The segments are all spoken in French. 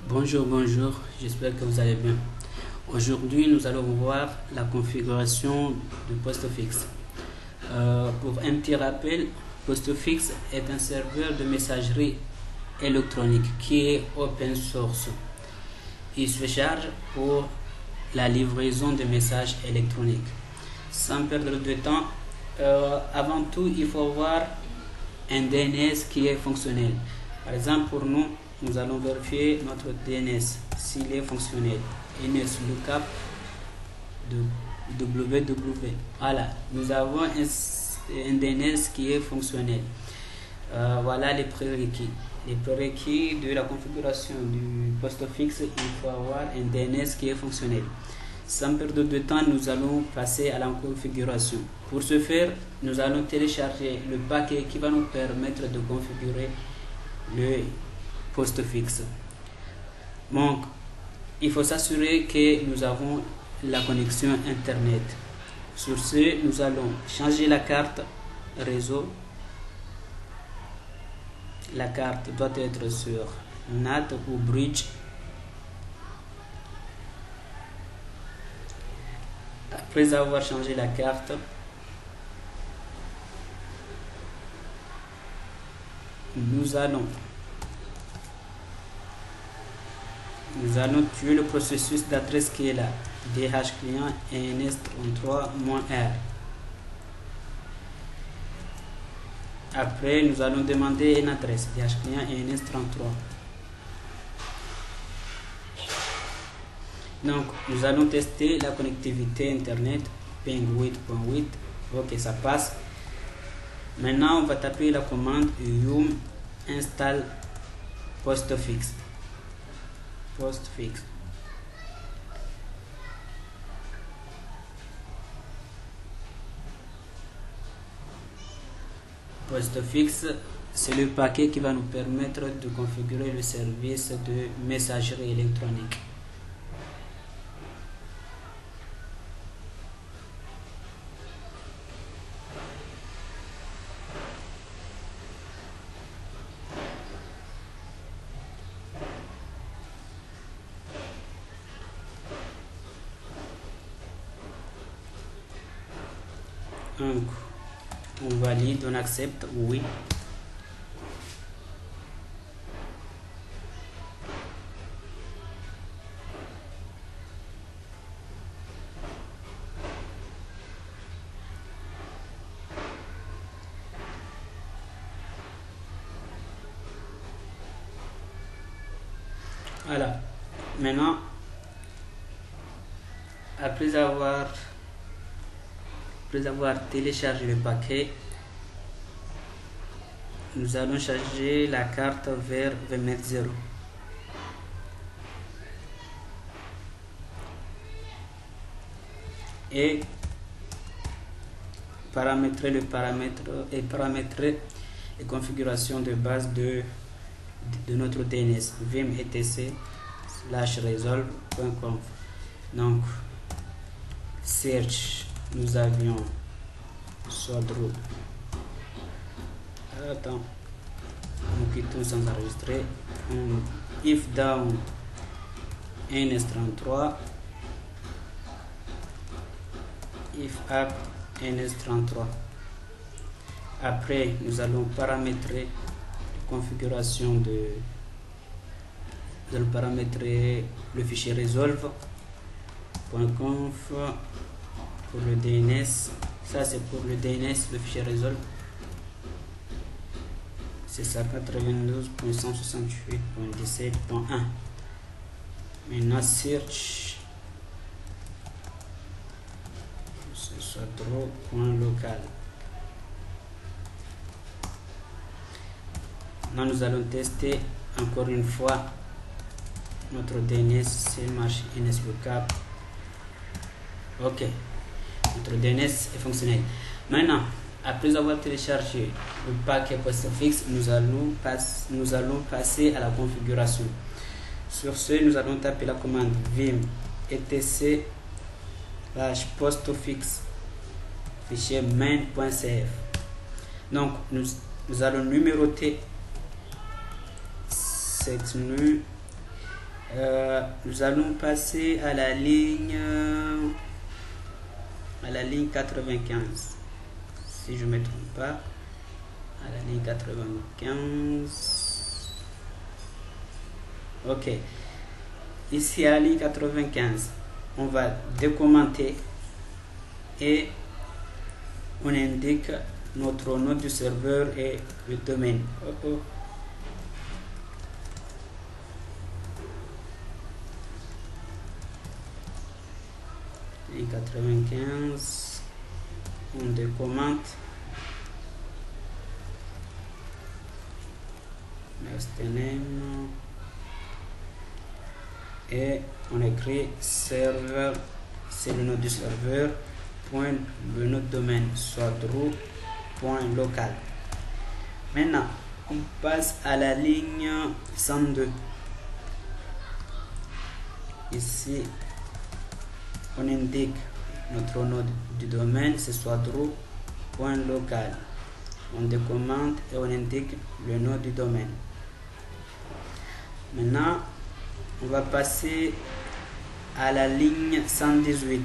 Bonjour, j'espère que vous allez bien. Aujourd'hui, nous allons voir la configuration du poste fixe. Pour un petit rappel, PostFix est un serveur de messagerie électronique qui est open source. Il se charge pour la livraison de messages électroniques. Sans perdre de temps, avant tout, il faut voir un DNS qui est fonctionnel. Par exemple, pour nous, nous allons vérifier notre DNS s'il est fonctionnel. NS lookup de www. Voilà, nous avons un DNS qui est fonctionnel. Voilà les prérequis. Les prérequis de la configuration du poste fixe, il faut avoir un DNS qui est fonctionnel. Sans perdre de temps, nous allons passer à la configuration. Pour ce faire, nous allons télécharger le paquet qui va nous permettre de configurer le poste fixe. Donc, il faut s'assurer que nous avons la connexion Internet. Sur ce, nous allons changer la carte réseau. La carte doit être sur NAT ou Bridge. Après avoir changé la carte, nous allons tuer le processus d'adresse qui est là, DH client ENS33-R. Après, nous allons demander une adresse DH client ENS33. Donc, nous allons tester la connectivité Internet ping 8.8. Ok, ça passe. Maintenant, on va taper la commande yum install postfix. Postfix, c'est le paquet qui va nous permettre de configurer le service de messagerie électronique. Donc, on valide, on accepte, oui. Voilà. Maintenant, après avoir téléchargé le paquet, nous allons charger la carte vers VMX0. Et paramétrer les configurations de base de notre DNS vim etc/resolve.conf. Donc, search, nous avions Sodro. Attends, nous quittons sans enregistrer. If down ns33, if up ns33. Après, nous allons paramétrer la configuration nous allons paramétrer le fichier resolve.conf pour le DNS. Ça, c'est pour le DNS, le fichier resolve. C'est ça, 92.168.17.1. Maintenant, search, ce soit draw.local. Maintenant, nous allons tester encore une fois notre DNS, c'est marche NSLookup. Ok, notre DNS est fonctionnel. Maintenant, après avoir téléchargé le paquet postfix, nous allons passer à la configuration. Sur ce, nous allons taper la commande vim etc/postfix fichier main.cf. Donc, nous allons numéroter cette Nous allons passer à la ligne 95, si je ne me trompe pas, à la ligne 95. Ok, ici à la ligne 95, on va décommenter et on indique notre nom du serveur et le domaine. Ligne 95, on décommente. Next name et on écrit serveur, c'est le nom du serveur, point le nom de domaine, soit root, point local. Maintenant, on passe à la ligne 102. Ici, on indique notre nom du domaine, c'est soit root, point local. On décommente et on indique le nom du domaine. Maintenant, on va passer à la ligne 118.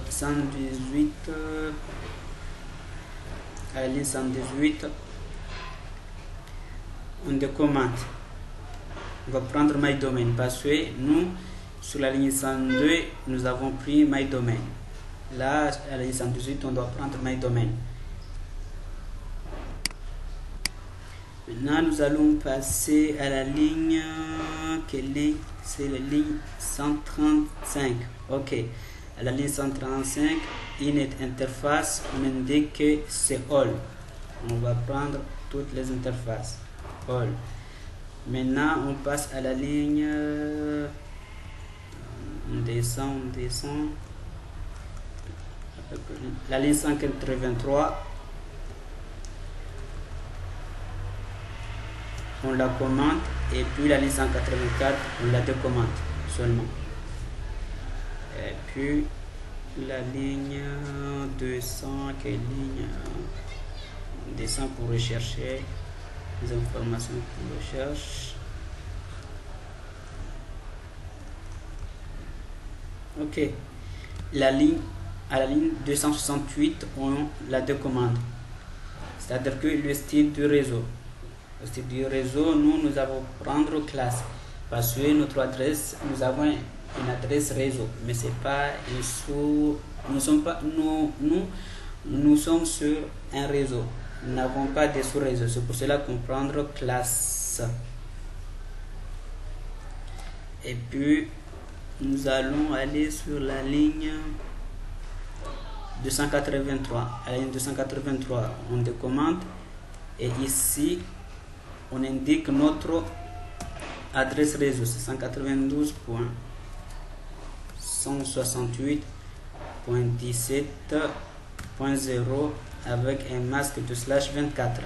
118, à la ligne 118, on décommente. On va prendre my domain parce que nous, sur la ligne 102, nous avons pris my domain. Là, à la ligne 118, on doit prendre my domain. Maintenant, nous allons passer à la ligne, c'est la ligne 135. Ok, à la ligne 135, init interface, on indique que c'est all. On va prendre toutes les interfaces. All. Maintenant, on passe à la ligne, on descend. La ligne 183. On la commente et puis la ligne 184 on la décommente seulement. Et puis la ligne 200, quelle ligne? On descend pour rechercher les informations qu'on recherche. Ok, à la ligne 268 on la décommande, c'est-à-dire que le style du réseau. Au style du réseau, nous allons prendre classe parce que notre adresse, nous avons une adresse réseau, mais c'est pas nous sommes sur un réseau, nous n'avons pas de sous-réseau, c'est pour cela qu'on prend classe. Et puis nous allons aller sur la ligne 283. À la ligne 283, on décommente et ici on indique notre adresse réseau, c'est 192.168.17.0 avec un masque de /24.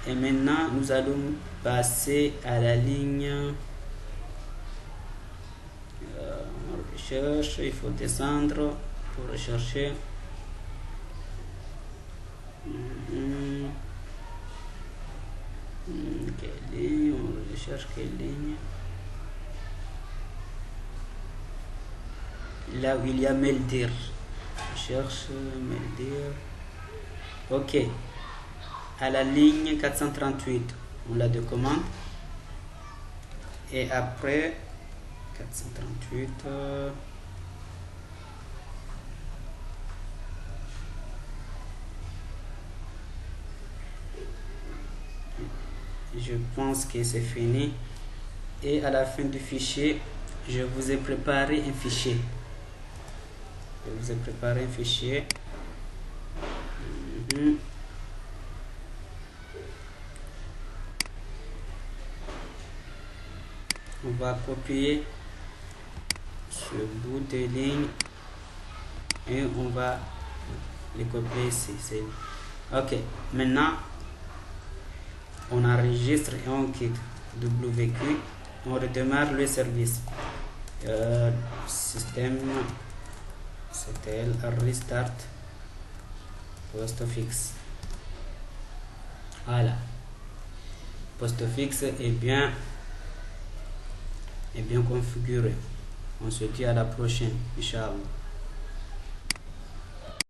Et maintenant, nous allons passer à la ligne recherche. Il faut descendre pour rechercher. Quelle ligne? On recherche quelle ligne? Là où il y a Meldir. Je cherche Meldir. Ok. À la ligne 438, on la décommande. Et après 438. Je pense que c'est fini. Et à la fin du fichier, je vous ai préparé un fichier. On va copier ce bout de ligne et on va le copier ici. Ok, maintenant on enregistre et on quitte WQ, on redémarre le service. Système CTL restart PostFix. Voilà, PostFix est bien est bien configuré. On se dit à la prochaine, Inch'Allah.